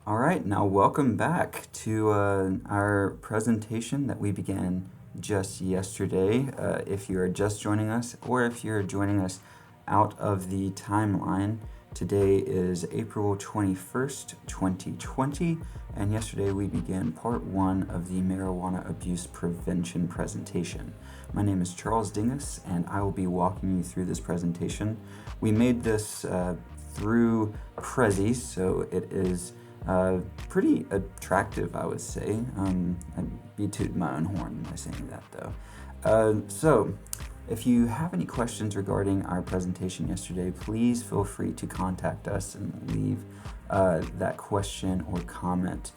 All right, now welcome back to our presentation that we began just yesterday. If you are just joining us, or if you're joining us out of the timeline, today is April 21st, 2020, and yesterday we began part one of the marijuana abuse prevention presentation. My name is Charles Dingus, and I will be walking you through this presentation. We made this through Prezi, so it is pretty attractive, I would say. I'd be tooting my own horn by saying that, though. So, if you have any questions regarding our presentation yesterday, please feel free to contact us and leave that question or comment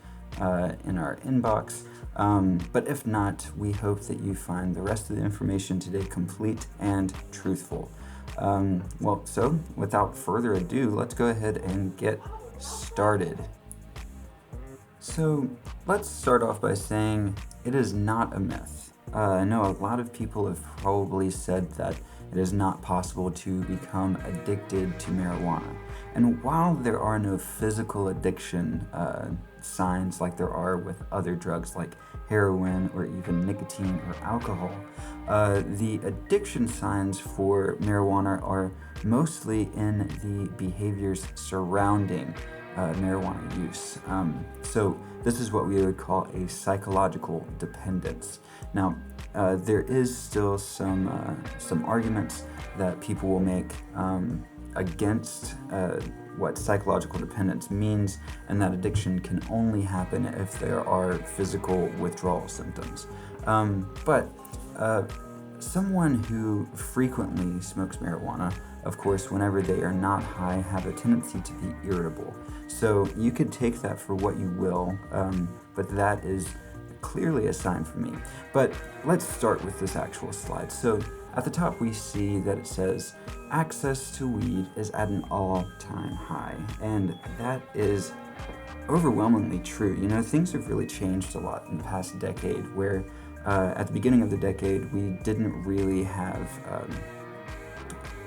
in our inbox. But if not, we hope that you find the rest of the information today complete and truthful. So without further ado, let's go ahead and get started. So let's start off by saying it is not a myth. I know a lot of people have probably said that it is not possible to become addicted to marijuana. And while there are no physical addiction signs like there are with other drugs like heroin or even nicotine or alcohol, the addiction signs for marijuana are mostly in the behaviors surrounding marijuana use. So this is what we would call a psychological dependence. Now, there is still some arguments that people will make against what psychological dependence means, and that addiction can only happen if there are physical withdrawal symptoms. But someone who frequently smokes marijuana, of course, whenever they are not high, have a tendency to be irritable. So you could take that for what you will, but that is clearly a sign for me. But let's start with this actual slide. So at the top we see that it says access to weed is at an all-time high, and that is overwhelmingly true. You know, things have really changed a lot in the past decade, where at the beginning of the decade we didn't really have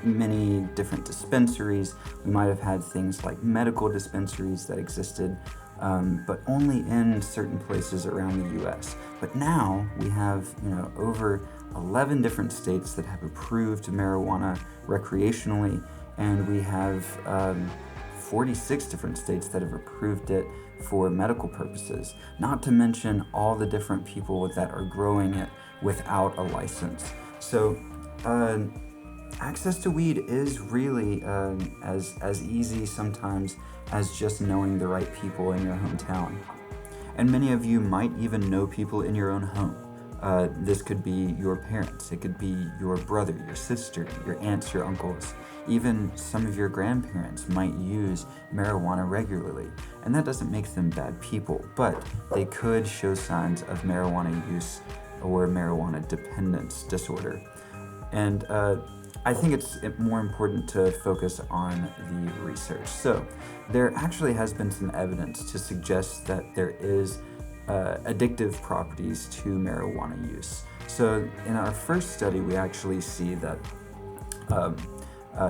many different dispensaries. We might have had things like medical dispensaries that existed, but only in certain places around the US. But now we have, over 11 different states that have approved marijuana recreationally, and we have 46 different states that have approved it for medical purposes, not to mention all the different people that are growing it without a license. So access to weed is really as easy sometimes as just knowing the right people in your hometown. And many of you might even know people in your own home. This could be your parents, it could be your brother, your sister, your aunts, your uncles. Even some of your grandparents might use marijuana regularly. And that doesn't make them bad people, but they could show signs of marijuana use or marijuana dependence disorder. And I think it's more important to focus on the research. So there actually has been some evidence to suggest that there is addictive properties to marijuana use. So in our first study, we actually see that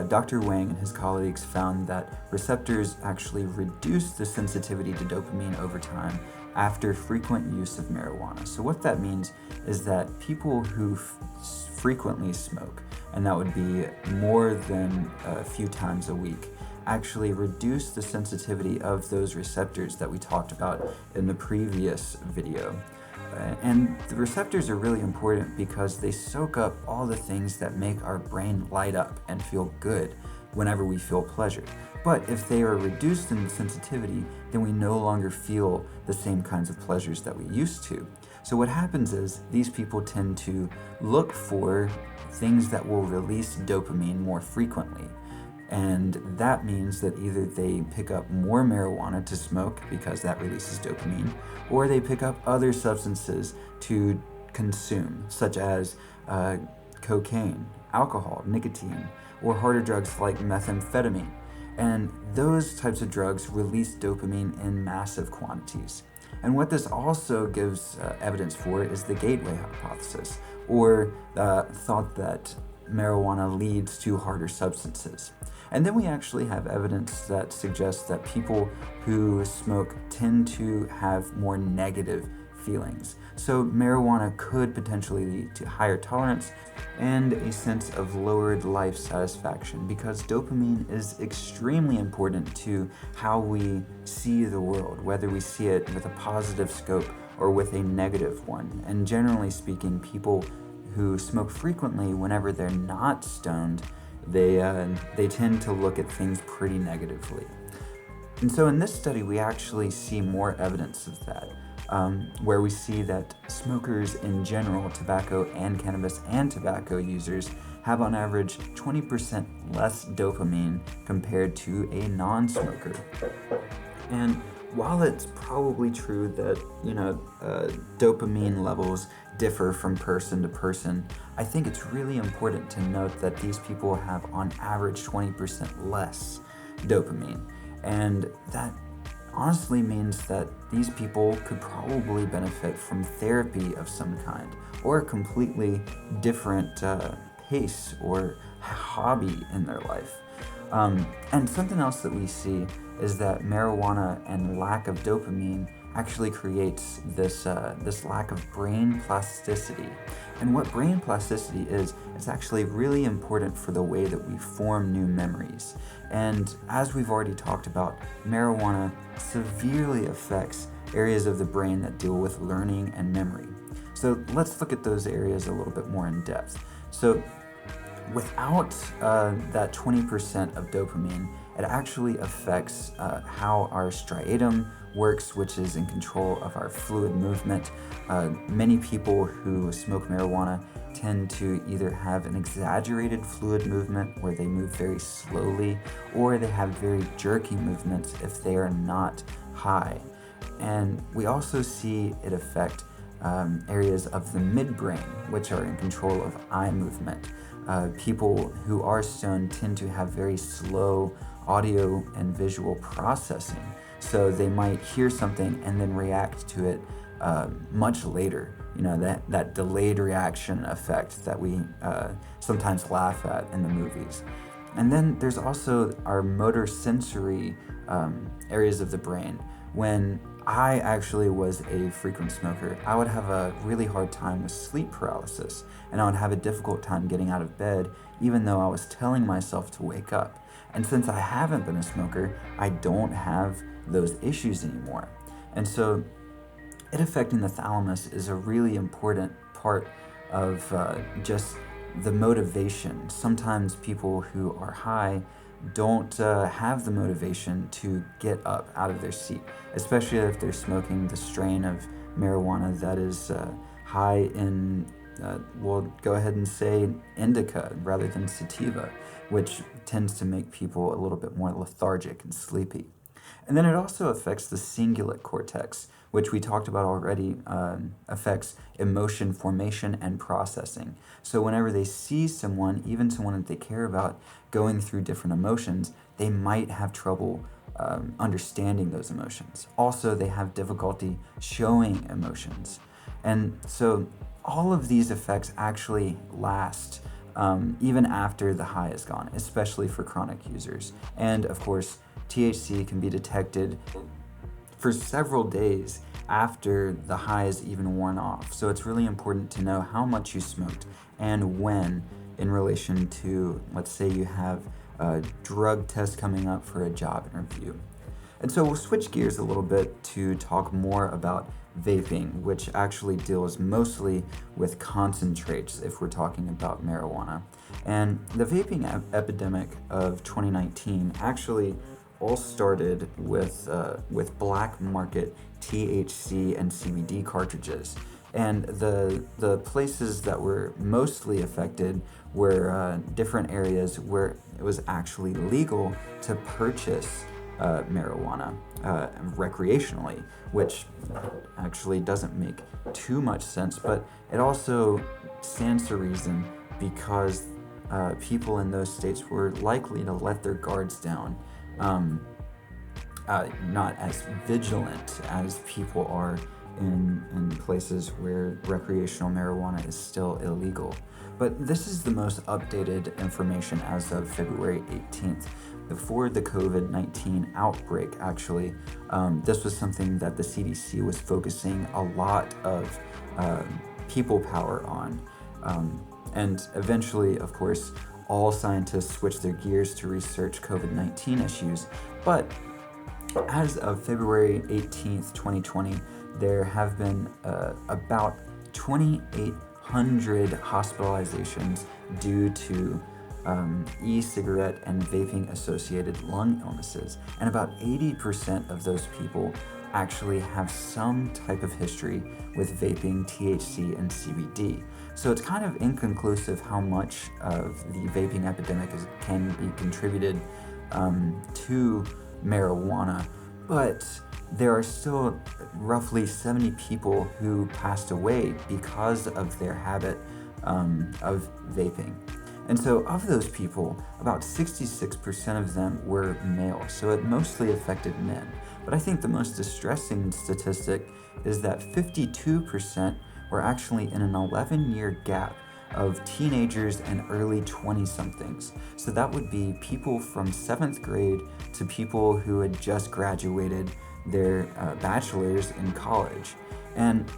Dr. Wang and his colleagues found that receptors actually reduce the sensitivity to dopamine over time after frequent use of marijuana. So what that means is that people who frequently smoke, and that would be more than a few times a week, actually reduce the sensitivity of those receptors that we talked about in the previous video. And the receptors are really important because they soak up all the things that make our brain light up and feel good whenever we feel pleasure. But if they are reduced in sensitivity, then we no longer feel the same kinds of pleasures that we used to. So what happens is these people tend to look for things that will release dopamine more frequently. And that means that either they pick up more marijuana to smoke because that releases dopamine, or they pick up other substances to consume, such as cocaine, alcohol, nicotine, or harder drugs like methamphetamine. And those types of drugs release dopamine in massive quantities. And what this also gives evidence for is the gateway hypothesis, or the thought that marijuana leads to harder substances. And then we actually have evidence that suggests that people who smoke tend to have more negative feelings. So marijuana could potentially lead to higher tolerance and a sense of lowered life satisfaction, because dopamine is extremely important to how we see the world, whether we see it with a positive scope or with a negative one. And generally speaking, people who smoke frequently, whenever they're not stoned, they tend to look at things pretty negatively. And so in this study, we actually see more evidence of that, where we see that smokers in general, tobacco and cannabis and tobacco users, have on average 20% less dopamine compared to a non-smoker. And while it's probably true that, dopamine levels differ from person to person, I think it's really important to note that these people have on average 20% less dopamine. And that honestly means that these people could probably benefit from therapy of some kind, or a completely different pace or hobby in their life. And something else that we see is that marijuana and lack of dopamine actually creates this lack of brain plasticity. And what brain plasticity is actually really important for the way that we form new memories. And as we've already talked about, marijuana severely affects areas of the brain that deal with learning and memory. So let's look at those areas a little bit more in depth. So without that 20% of dopamine, it actually affects how our striatum works, which is in control of our fluid movement. Many people who smoke marijuana tend to either have an exaggerated fluid movement where they move very slowly, or they have very jerky movements if they are not high. And we also see it affect areas of the midbrain, which are in control of eye movement. People who are stoned tend to have very slow audio and visual processing. So they might hear something and then react to it much later. That delayed reaction effect that we sometimes laugh at in the movies. And then there's also our motor sensory areas of the brain. When I actually was a frequent smoker, I would have a really hard time with sleep paralysis, and I would have a difficult time getting out of bed, even though I was telling myself to wake up. And since I haven't been a smoker, I don't have those issues anymore. And so it affecting the thalamus is a really important part of just the motivation. Sometimes people who are high don't have the motivation to get up out of their seat, especially if they're smoking the strain of marijuana that is high in, we'll go ahead and say indica rather than sativa, which tends to make people a little bit more lethargic and sleepy. And then it also affects the cingulate cortex, which we talked about already, affects emotion formation and processing. So whenever they see someone, even someone that they care about, going through different emotions, they might have trouble understanding those emotions. Also, they have difficulty showing emotions. And so all of these effects actually last even after the high is gone, especially for chronic users. And of course, THC can be detected for several days after the high is even worn off. So it's really important to know how much you smoked and when, in relation to, let's say you have a drug test coming up for a job interview. And so we'll switch gears a little bit to talk more about vaping, which actually deals mostly with concentrates if we're talking about marijuana. And the vaping epidemic of 2019 actually all started with black market THC and CBD cartridges. And the places that were mostly affected were different areas where it was actually legal to purchase marijuana recreationally, which actually doesn't make too much sense, but it also stands to reason because people in those states were likely to let their guards down, not as vigilant as people are in places where recreational marijuana is still illegal. But this is the most updated information as of February 18th. Before the COVID-19 outbreak, actually, this was something that the CDC was focusing a lot of people power on. And eventually, of course, all scientists switched their gears to research COVID-19 issues. But as of February 18th, 2020, there have been about 2,800 hospitalizations due to e-cigarette and vaping associated lung illnesses. And about 80% of those people actually have some type of history with vaping, THC, and CBD. So it's kind of inconclusive how much of the vaping epidemic can be contributed to marijuana, but there are still roughly 70 people who passed away because of their habit of vaping. And so of those people, about 66% of them were male, so it mostly affected men. But I think the most distressing statistic is that 52% were actually in an 11-year gap of teenagers and early 20-somethings. So that would be people from 7th grade to people who had just graduated their bachelor's in college. And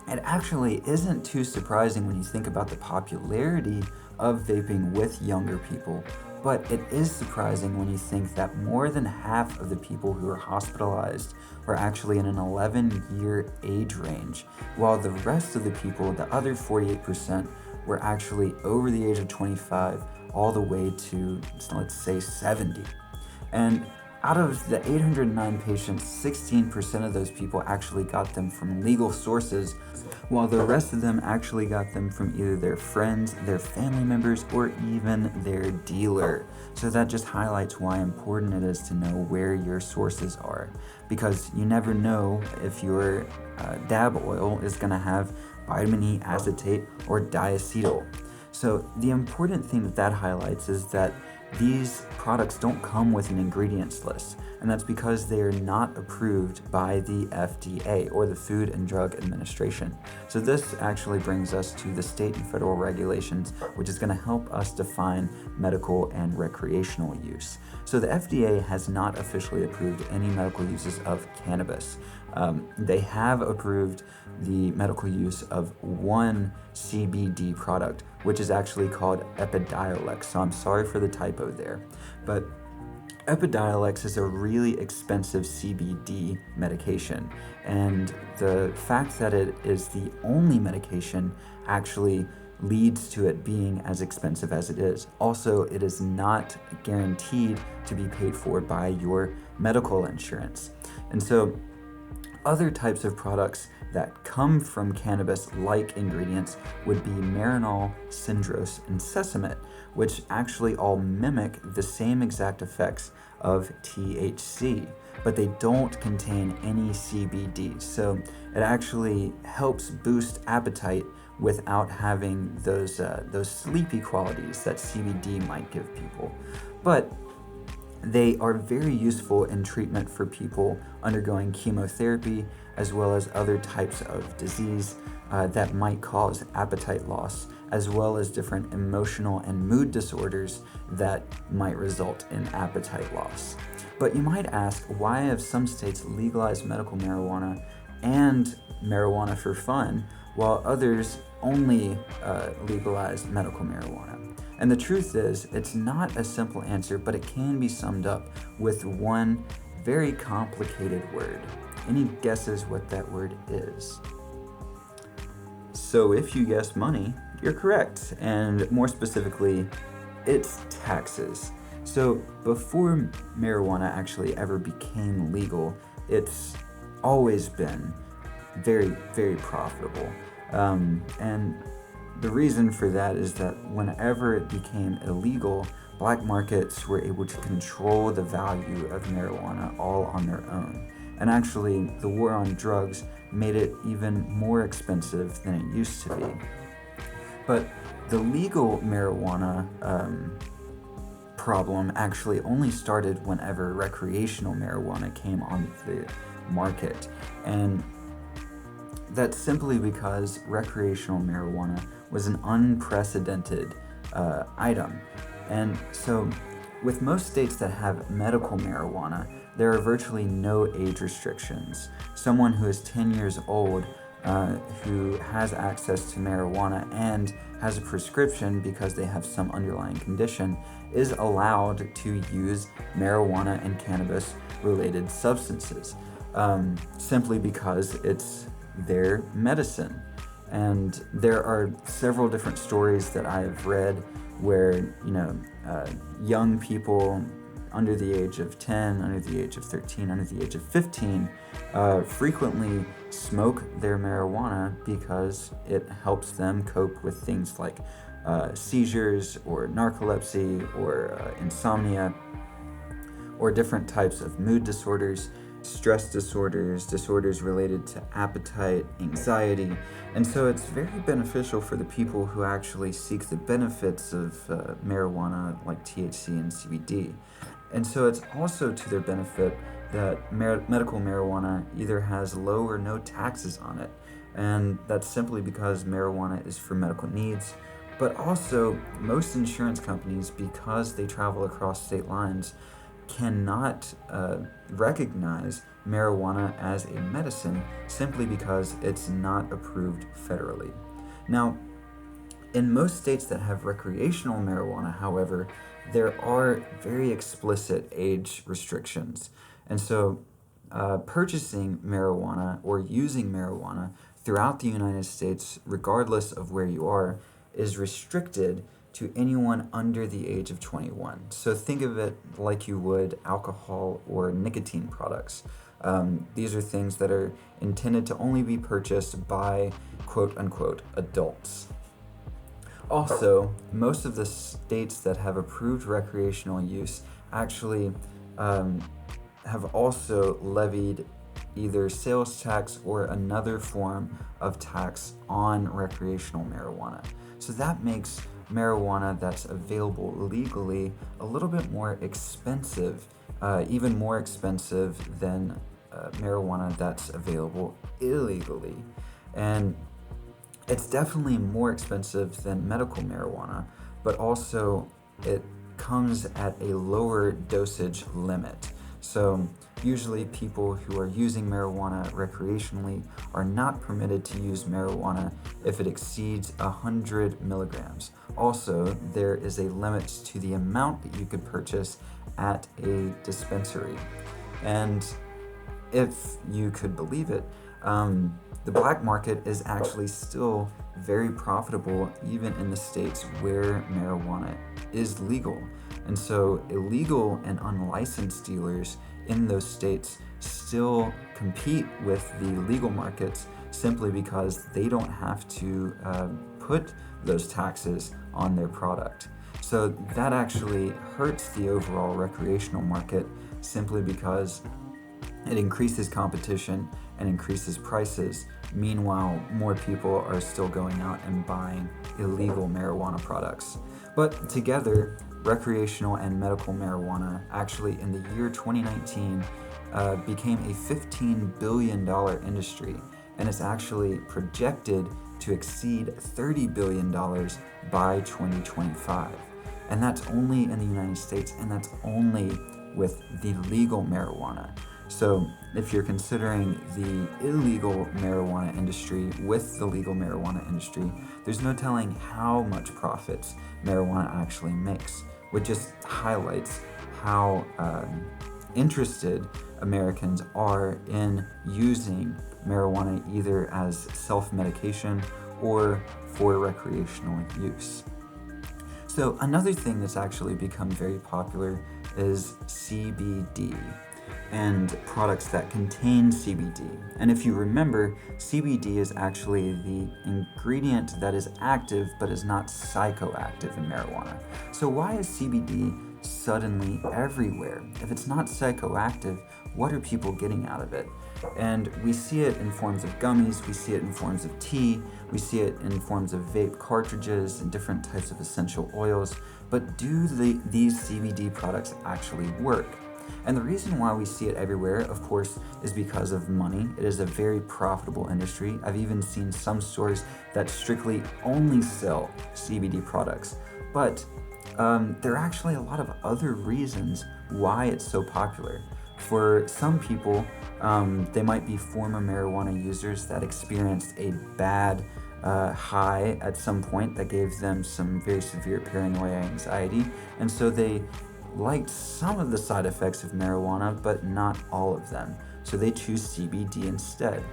it actually isn't too surprising when you think about the popularity of vaping with younger people, but it is surprising when you think that more than half of the people who are hospitalized were actually in an 11-year age range, while the rest of the people, the other 48%, were actually over the age of 25 all the way to, let's say, 70. And out of the 809 patients, 16% of those people actually got them from legal sources, while the rest of them actually got them from either their friends, their family members, or even their dealer. So that just highlights why important it is to know where your sources are, because you never know if your dab oil is going to have vitamin E acetate or diacetyl. So the important thing that highlights is that these products don't come with an ingredients list, and that's because they are not approved by the FDA, or the Food and Drug Administration. So this actually brings us to the state and federal regulations, which is going to help us define medical and recreational use. So the FDA has not officially approved any medical uses of cannabis. They have approved the medical use of one CBD product, which is actually called Epidiolex. So I'm sorry for the typo there. But Epidiolex is a really expensive CBD medication, and the fact that it is the only medication actually leads to it being as expensive as it is. Also, it is not guaranteed to be paid for by your medical insurance. And so other types of products that come from cannabis-like ingredients would be marinol, cindrose, and sesamate, which actually all mimic the same exact effects of THC, but they don't contain any CBD. So it actually helps boost appetite without having those sleepy qualities that CBD might give people. But they are very useful in treatment for people undergoing chemotherapy, as well as other types of disease that might cause appetite loss, as well as different emotional and mood disorders that might result in appetite loss. But you might ask, why have some states legalized medical marijuana and marijuana for fun, while others only legalized medical marijuana? And the truth is, it's not a simple answer, but it can be summed up with one very complicated word. Any guesses what that word is? So if you guessed money, you're correct. And more specifically, it's taxes. So before marijuana actually ever became legal, it's always been very, very profitable. And the reason for that is that whenever it became illegal, black markets were able to control the value of marijuana all on their own. And actually, the war on drugs made it even more expensive than it used to be. But the legal marijuana problem actually only started whenever recreational marijuana came on the market. And that's simply because recreational marijuana was an unprecedented item. And so, with most states that have medical marijuana, there are virtually no age restrictions. Someone who is 10 years old who has access to marijuana and has a prescription because they have some underlying condition is allowed to use marijuana and cannabis related substances simply because it's their medicine. And there are several different stories that I have read where, young people under the age of 10, under the age of 13, under the age of 15 frequently smoke their marijuana because it helps them cope with things like seizures or narcolepsy or insomnia or different types of mood disorders, stress disorders, disorders related to appetite, anxiety. And so it's very beneficial for the people who actually seek the benefits of marijuana like THC and CBD. And so it's also to their benefit that medical marijuana either has low or no taxes on it. And that's simply because marijuana is for medical needs. But also, most insurance companies, because they travel across state lines, cannot recognize marijuana as a medicine simply because it's not approved federally. Now, in most states that have recreational marijuana, however, there are very explicit age restrictions. And so purchasing marijuana or using marijuana throughout the United States, regardless of where you are, is restricted to anyone under the age of 21. So think of it like you would alcohol or nicotine products. These are things that are intended to only be purchased by quote-unquote adults. Also, most of the states that have approved recreational use actually have also levied either sales tax or another form of tax on recreational marijuana. So that makes marijuana that's available legally a little bit more expensive, even more expensive than marijuana that's available illegally. And it's definitely more expensive than medical marijuana, but also it comes at a lower dosage limit. So usually people who are using marijuana recreationally are not permitted to use marijuana if it exceeds 100 milligrams. Also, there is a limit to the amount that you could purchase at a dispensary. And if you could believe it, the black market is actually still very profitable even in the states where marijuana is legal. And so illegal and unlicensed dealers in those states still compete with the legal markets simply because they don't have to put those taxes on their product. So that actually hurts the overall recreational market simply because it increases competition and increases prices. Meanwhile, more people are still going out and buying illegal marijuana products. But together, recreational and medical marijuana actually in the year 2019 became a $15 billion industry, and it's actually projected to exceed $30 billion by 2025. And that's only in the United States, and that's only with the legal marijuana. So if you're considering the illegal marijuana industry with the legal marijuana industry, there's no telling how much profits marijuana actually makes, which just highlights how interested Americans are in using marijuana either as self-medication or for recreational use. So another thing that's actually become very popular is CBD and products that contain CBD. And if you remember, CBD is actually the ingredient that is active but is not psychoactive in marijuana. So why is CBD suddenly everywhere? If it's not psychoactive, what are people getting out of it? And we see it in forms of gummies, we see it in forms of tea, we see it in forms of vape cartridges and different types of essential oils. But do these CBD products actually work? And the reason why we see it everywhere, of course, is because of money. It is a very profitable industry. I've even seen some stores that strictly only sell CBD products. But there are actually a lot of other reasons why it's so popular. For some people, they might be former marijuana users that experienced a bad high at some point that gave them some very severe paranoia anxiety, and so they liked some of the side effects of marijuana, but not all of them. So they choose CBD instead.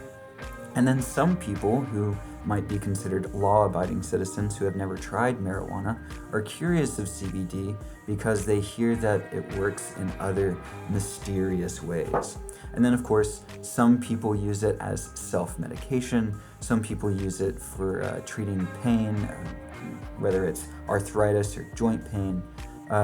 And then some people who might be considered law-abiding citizens who have never tried marijuana are curious of CBD because they hear that it works in other mysterious ways. And then, of course, some people use it as self-medication. Some people use it for treating pain, whether it's arthritis or joint pain.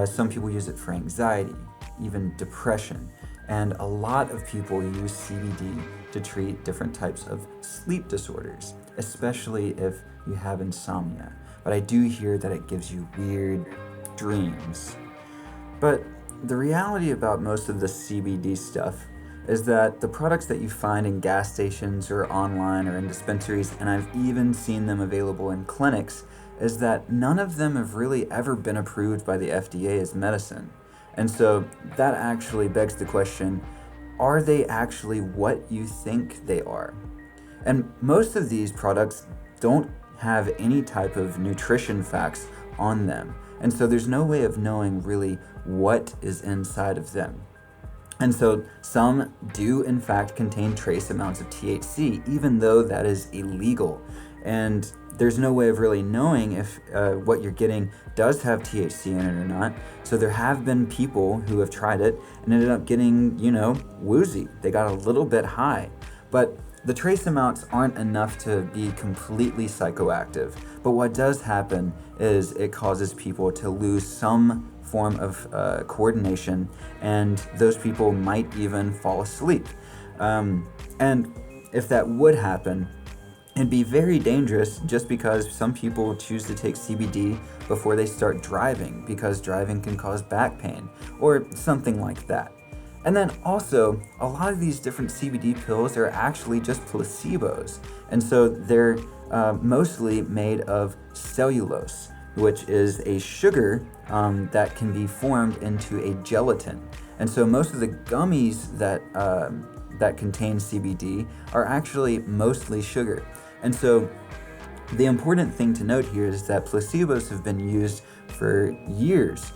Some people use it for anxiety, even depression. And a lot of people use CBD to treat different types of sleep disorders, especially if you have insomnia. But I do hear that it gives you weird dreams. But the reality about most of the CBD stuff is that the products that you find in gas stations or online or in dispensaries, and I've even seen them available in clinics, is that none of them have really ever been approved by the FDA as medicine. And so that actually begs the question, are they actually what you think they are? And most of these products don't have any type of nutrition facts on them. And so there's no way of knowing really what is inside of them. And so some do in fact contain trace amounts of THC, even though that is illegal. And there's no way of really knowing if what you're getting does have THC in it or not. So there have been people who have tried it and ended up getting, woozy. They got a little bit high. But the trace amounts aren't enough to be completely psychoactive. But what does happen is it causes people to lose some form of coordination, and those people might even fall asleep. And if that would happen, it'd be very dangerous just because some people choose to take CBD before they start driving because driving can cause back pain or something like that. And then also, a lot of these different CBD pills are actually just placebos. And so they're mostly made of cellulose, which is a sugar that can be formed into a gelatin. And so most of the gummies that contain CBD are actually mostly sugar. And so the important thing to note here is that placebos have been used for years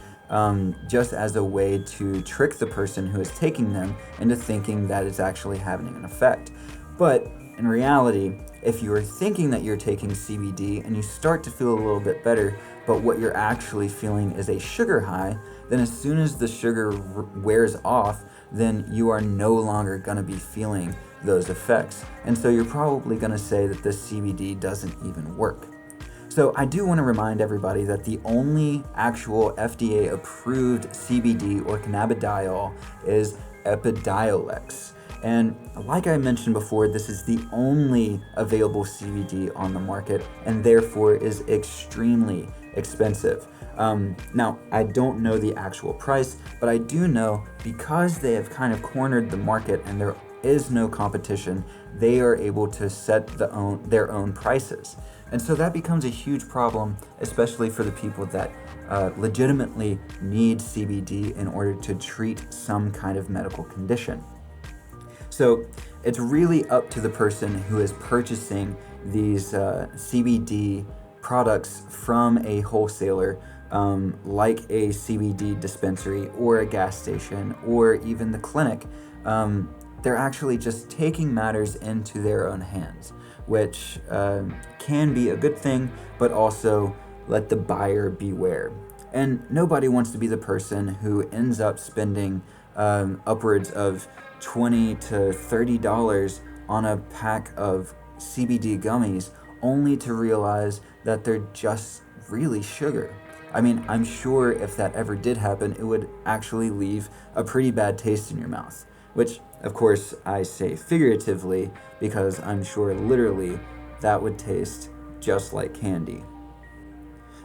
just as a way to trick the person who is taking them into thinking that it's actually having an effect. But in reality, if you're thinking that you're taking CBD and you start to feel a little bit better, but what you're actually feeling is a sugar high, then as soon as the sugar wears off, then you are no longer going to be feeling those effects. And so you're probably going to say that this CBD doesn't even work. So I do want to remind everybody that the only actual FDA approved CBD or cannabidiol is Epidiolex. And like I mentioned before, this is the only available CBD on the market and therefore is extremely expensive. Now, I don't know the actual price, but I do know because they have kind of cornered the market and there is no competition, they are able to set their own prices. And so that becomes a huge problem, especially for the people that legitimately need CBD in order to treat some kind of medical condition. So it's really up to the person who is purchasing these CBD products from a wholesaler, like a CBD dispensary or a gas station or even the clinic. They're actually just taking matters into their own hands, which can be a good thing, but also let the buyer beware. And nobody wants to be the person who ends up spending upwards of $20 to $30 on a pack of CBD gummies only to realize that they're just really sugar. I mean, I'm sure if that ever did happen, it would actually leave a pretty bad taste in your mouth, which of course I say figuratively because I'm sure literally that would taste just like candy.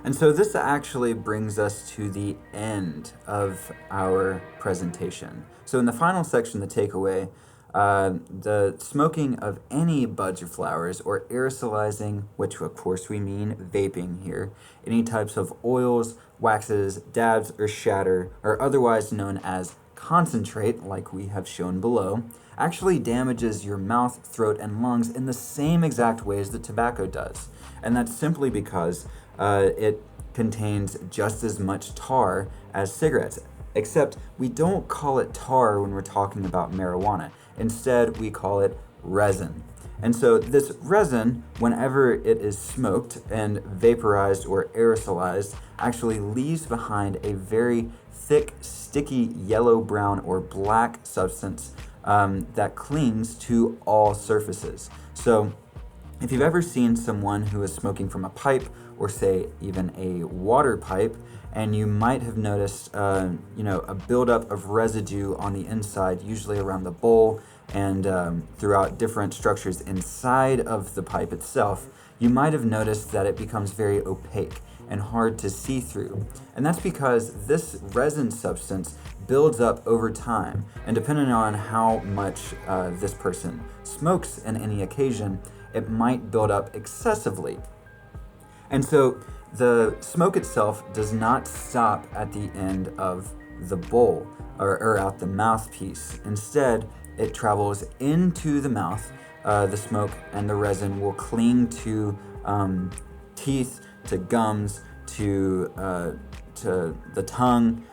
And so this actually brings us to the end of our presentation. So in the final section, the takeaway, the smoking of any buds or flowers or aerosolizing, which of course we mean vaping here, any types of oils, waxes, dabs, or shatter, or otherwise known as concentrate, like we have shown below, actually damages your mouth, throat, and lungs in the same exact ways that tobacco does. And that's simply because it contains just as much tar as cigarettes, except we don't call it tar when we're talking about marijuana. Instead, we call it resin. And so this resin, whenever it is smoked and vaporized or aerosolized, actually leaves behind a very thick, sticky yellow, brown, or black substance that clings to all surfaces. So if you've ever seen someone who is smoking from a pipe, or say even a water pipe, and you might have noticed a buildup of residue on the inside, usually around the bowl and throughout different structures inside of the pipe itself, you might have noticed that it becomes very opaque and hard to see through. And that's because this resin substance builds up over time, and depending on how much this person smokes in any occasion, it might build up excessively. And so the smoke itself does not stop at the end of the bowl or at the mouthpiece. Instead, it travels into the mouth. The smoke and the resin will cling to teeth, to gums, to the tongue.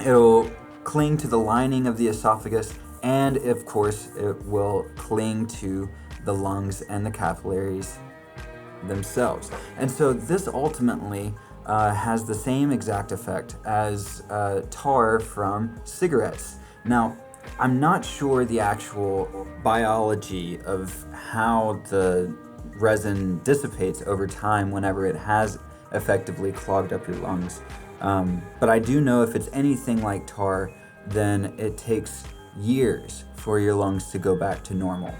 It'll cling to the lining of the esophagus, and of course, it will cling to the lungs and the capillaries themselves. And so this ultimately has the same exact effect as tar from cigarettes. Now, I'm not sure the actual biology of how the resin dissipates over time whenever it has effectively clogged up your lungs. But I do know if it's anything like tar, then it takes years for your lungs to go back to normal.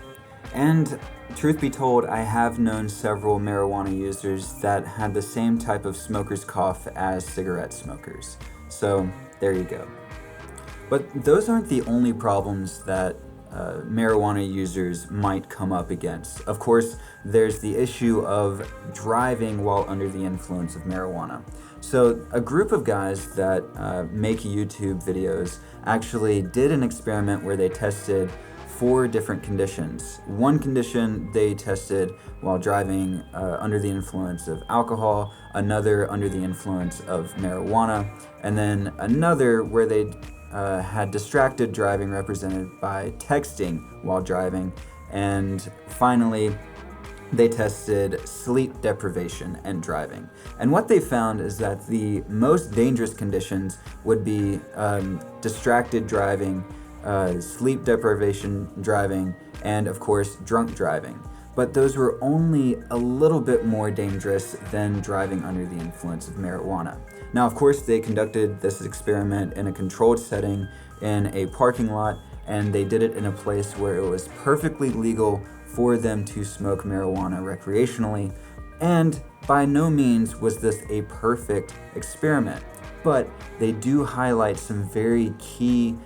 And truth be told, I have known several marijuana users that had the same type of smoker's cough as cigarette smokers. So there you go. But those aren't the only problems that marijuana users might come up against. Of course, there's the issue of driving while under the influence of marijuana. So a group of guys that make YouTube videos actually did an experiment where they tested 4 different conditions. One condition they tested while driving under the influence of alcohol, another under the influence of marijuana, and then another where they had distracted driving represented by texting while driving, and finally they tested sleep deprivation and driving. And what they found is that the most dangerous conditions would be distracted driving, sleep deprivation driving, and of course drunk driving. But those were only a little bit more dangerous than driving under the influence of marijuana. Now, of course, they conducted this experiment in a controlled setting in a parking lot, and they did it in a place where it was perfectly legal for them to smoke marijuana recreationally. And by no means was this a perfect experiment, but they do highlight some very key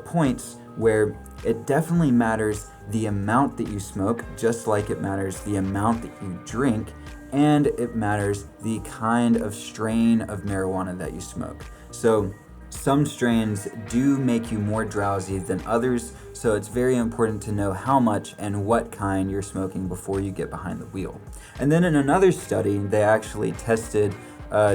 points where it definitely matters the amount that you smoke, just like it matters the amount that you drink, and it matters the kind of strain of marijuana that you smoke. So some strains do make you more drowsy than others, so it's very important to know how much and what kind you're smoking before you get behind the wheel. And then in another study, they actually tested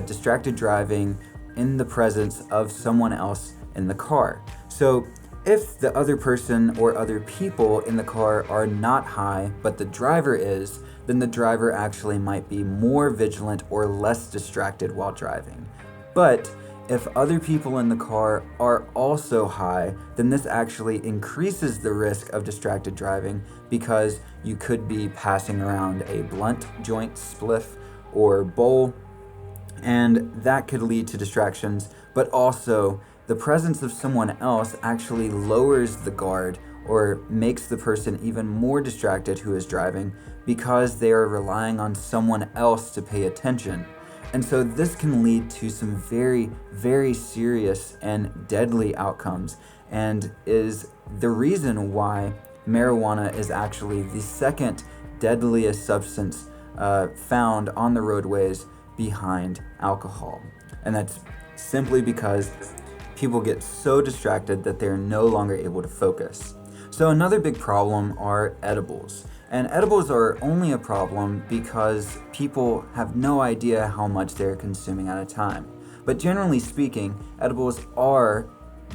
distracted driving in the presence of someone else in the car. So if the other person or other people in the car are not high, but the driver is, then the driver actually might be more vigilant or less distracted while driving. But if other people in the car are also high, then this actually increases the risk of distracted driving because you could be passing around a blunt joint, spliff, or bowl, and that could lead to distractions. But also, the presence of someone else actually lowers the guard or makes the person even more distracted who is driving because they are relying on someone else to pay attention. And so this can lead to some very, very serious and deadly outcomes, and is the reason why marijuana is actually the second deadliest substance found on the roadways behind alcohol. And that's simply because people get so distracted that they're no longer able to focus. So another big problem are edibles. And edibles are only a problem because people have no idea how much they're consuming at a time. But generally speaking, edibles are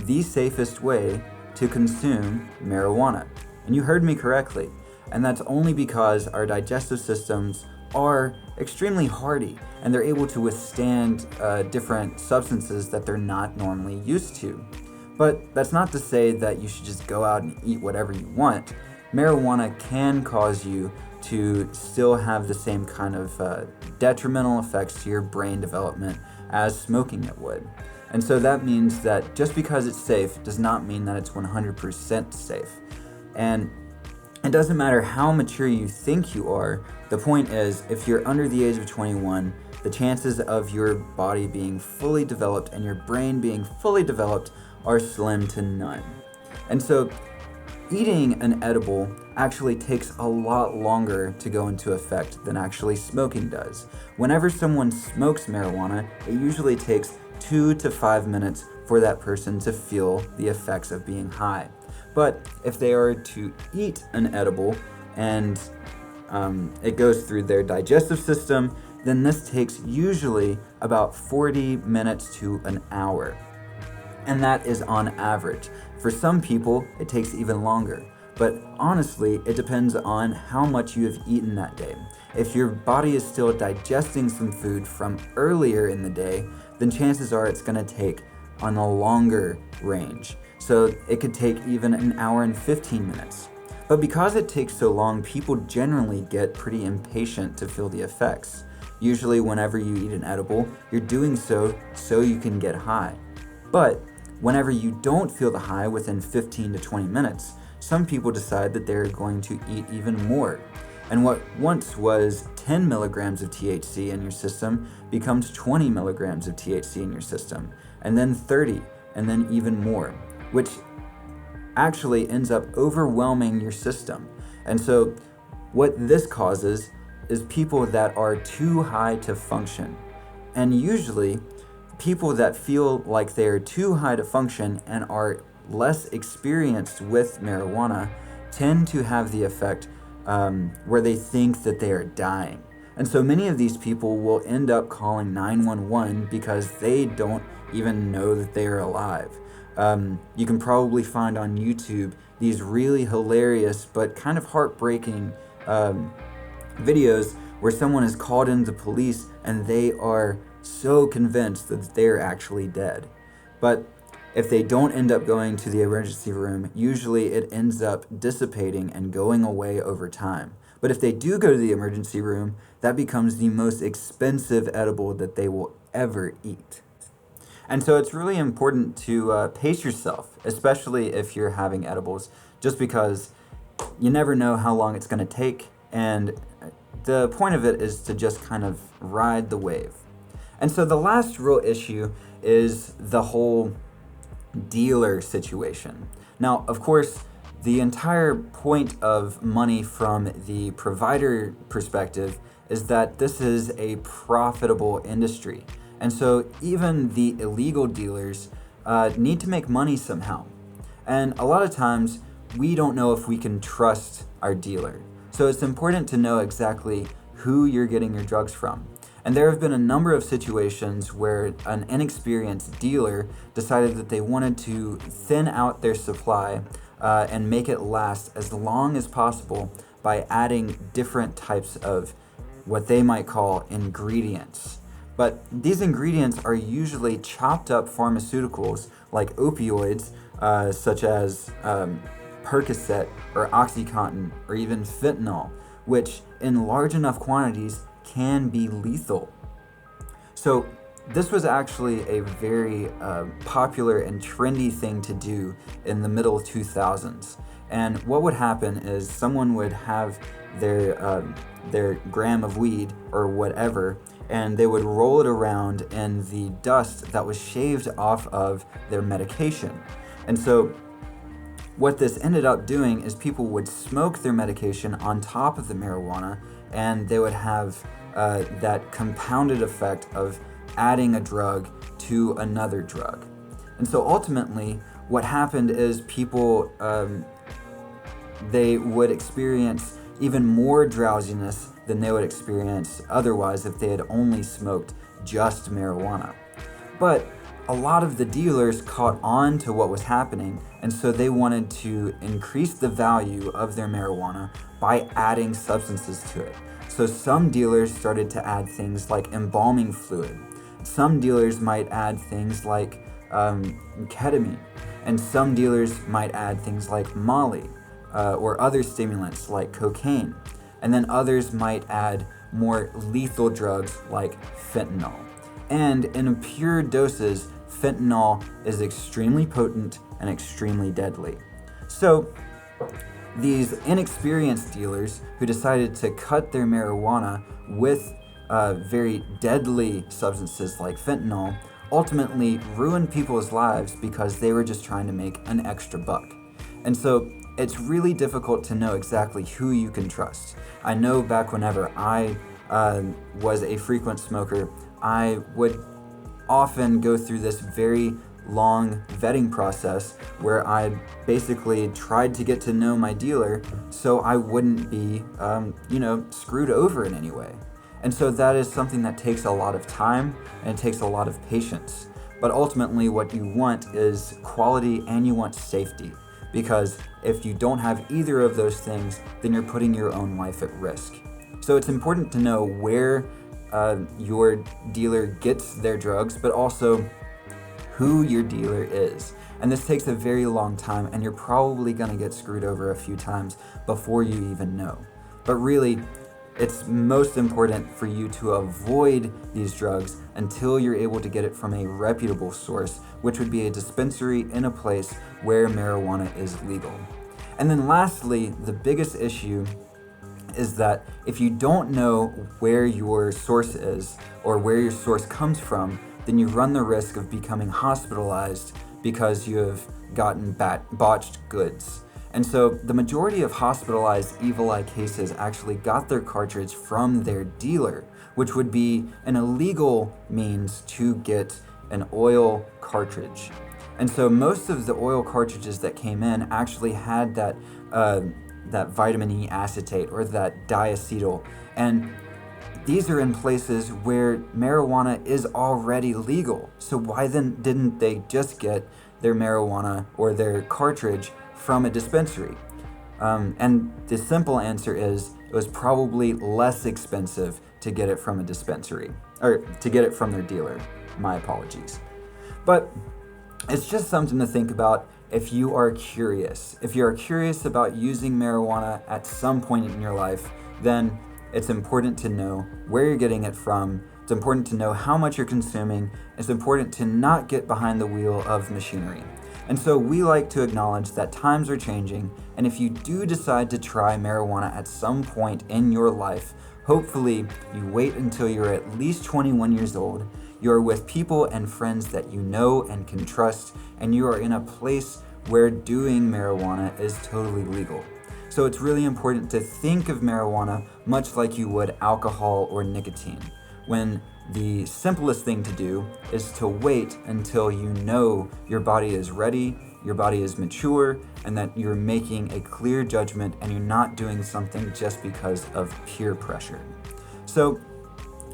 the safest way to consume marijuana. And you heard me correctly. And that's only because our digestive systems are extremely hardy and they're able to withstand different substances that they're not normally used to. But that's not to say that you should just go out and eat whatever you want. Marijuana can cause you to still have the same kind of detrimental effects to your brain development as smoking it would. And so that means that just because it's safe does not mean that it's 100% safe. And it doesn't matter how mature you think you are, the point is, if you're under the age of 21, the chances of your body being fully developed and your brain being fully developed are slim to none. And so eating an edible actually takes a lot longer to go into effect than actually smoking does. Whenever someone smokes marijuana, it usually takes 2 to 5 minutes for that person to feel the effects of being high. But if they are to eat an edible and it goes through their digestive system, then this takes usually about 40 minutes to an hour. And that is on average. For some people, it takes even longer. But honestly, it depends on how much you have eaten that day. If your body is still digesting some food from earlier in the day, then chances are it's going to take on a longer range. So it could take even an hour and 15 minutes. But because it takes so long, people generally get pretty impatient to feel the effects. Usually whenever you eat an edible, you're doing so you can get high. But whenever you don't feel the high within 15 to 20 minutes, some people decide that they're going to eat even more. And what once was 10 milligrams of THC in your system becomes 20 milligrams of THC in your system, and then 30, and then even more, which actually ends up overwhelming your system. And so what this causes is people that are too high to function. And usually people that feel like they're too high to function and are less experienced with marijuana tend to have the effect where they think that they are dying. And so many of these people will end up calling 911 because they don't even know that they are alive. You can probably find on YouTube these really hilarious but kind of heartbreaking videos where someone is called into the police and they are so convinced that they're actually dead. But if they don't end up going to the emergency room, usually it ends up dissipating and going away over time. But if they do go to the emergency room, that becomes the most expensive edible that they will ever eat. And so it's really important to pace yourself, especially if you're having edibles, just because you never know how long it's going to take, and the point of it is to just kind of ride the wave. And so the last real issue is the whole dealer situation. Now, of course, the entire point of money from the provider perspective is that this is a profitable industry. And so even the illegal dealers need to make money somehow. And a lot of times we don't know if we can trust our dealer. So it's important to know exactly who you're getting your drugs from. And there have been a number of situations where an inexperienced dealer decided that they wanted to thin out their supply and make it last as long as possible by adding different types of what they might call ingredients. But these ingredients are usually chopped up pharmaceuticals like opioids, such as Percocet or OxyContin or even fentanyl, which in large enough quantities can be lethal. So this was actually a very popular and trendy thing to do in the middle 2000s. And what would happen is someone would have their gram of weed or whatever, and they would roll it around in the dust that was shaved off of their medication. And so what this ended up doing is people would smoke their medication on top of the marijuana, and they would have that compounded effect of adding a drug to another drug. And so ultimately, what happened is people, they would experience even more drowsiness than they would experience otherwise if they had only smoked just marijuana. But a lot of the dealers caught on to what was happening, and so they wanted to increase the value of their marijuana by adding substances to it. So some dealers started to add things like embalming fluid. Some dealers might add things like ketamine, and some dealers might add things like Molly or other stimulants like cocaine, and then others might add more lethal drugs like fentanyl. And in pure doses, fentanyl is extremely potent and extremely deadly. So these inexperienced dealers who decided to cut their marijuana with very deadly substances like fentanyl ultimately ruined people's lives because they were just trying to make an extra buck. And so it's really difficult to know exactly who you can trust. I know back whenever I was a frequent smoker, I would often go through this very long vetting process where I basically tried to get to know my dealer so I wouldn't be, screwed over in any way. And so that is something that takes a lot of time and it takes a lot of patience. But ultimately what you want is quality and you want safety, because if you don't have either of those things, then you're putting your own life at risk. So it's important to know where your dealer gets their drugs, but also who your dealer is. And this takes a very long time, and you're probably gonna get screwed over a few times before you even know. But really, it's most important for you to avoid these drugs until you're able to get it from a reputable source, which would be a dispensary in a place where marijuana is legal. And then lastly, the biggest issue is that if you don't know where your source is or where your source comes from, then you run the risk of becoming hospitalized because you have gotten botched goods. And so the majority of hospitalized evil eye cases actually got their cartridge from their dealer, which would be an illegal means to get an oil cartridge. And so most of the oil cartridges that came in actually had that vitamin E acetate or that diacetyl. And these are in places where marijuana is already legal. So why then didn't they just get their marijuana or their cartridge from a dispensary? And the simple answer is it was probably less expensive to get it from a dispensary, or to get it from their dealer. My apologies. But it's just something to think about if you are curious. If you are curious about using marijuana at some point in your life, then it's important to know where you're getting it from. It's important to know how much you're consuming. It's important to not get behind the wheel of machinery. And so we like to acknowledge that times are changing, and if you do decide to try marijuana at some point in your life, hopefully you wait until you're at least 21 years old, you're with people and friends that you know and can trust, and you are in a place where doing marijuana is totally legal. So it's really important to think of marijuana much like you would alcohol or nicotine, when the simplest thing to do is to wait until you know your body is ready, your body is mature, and that you're making a clear judgment and you're not doing something just because of peer pressure. So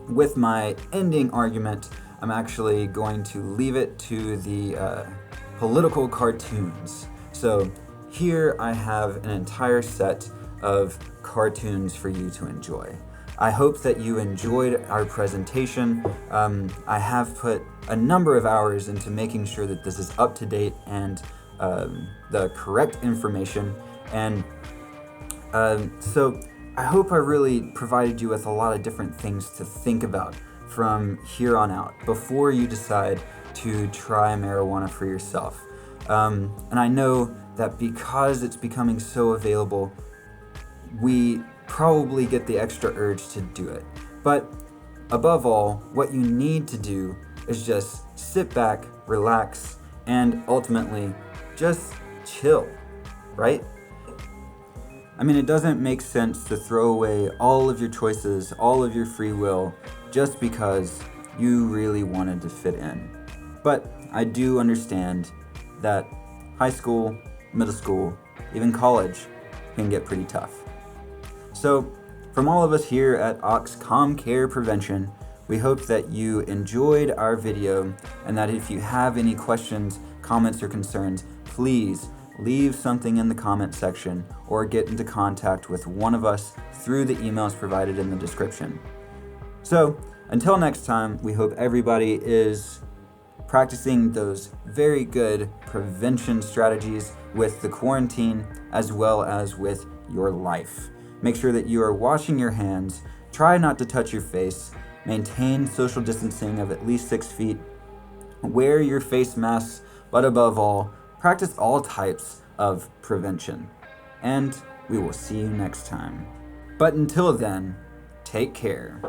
with my ending argument, I'm actually going to leave it to the political cartoons. So here I have an entire set of cartoons for you to enjoy. I hope that you enjoyed our presentation. I have put a number of hours into making sure that this is up to date and the correct information. And so I hope I really provided you with a lot of different things to think about from here on out before you decide to try marijuana for yourself. And I know that because it's becoming so available, we probably get the extra urge to do it. But above all, what you need to do is just sit back, relax, and ultimately just chill, right? I mean, it doesn't make sense to throw away all of your choices, all of your free will, just because you really wanted to fit in. But I do understand that high school, middle school, even college can get pretty tough. So, from all of us here at Ox Communicare Prevention, we hope that you enjoyed our video, and that if you have any questions, comments, or concerns, please leave something in the comment section or get into contact with one of us through the emails provided in the description. So, until next time, we hope everybody is practicing those very good prevention strategies with the quarantine as well as with your life. Make sure that you are washing your hands, try not to touch your face, maintain social distancing of at least 6 feet, wear your face masks, but above all, practice all types of prevention. And we will see you next time. But until then, take care.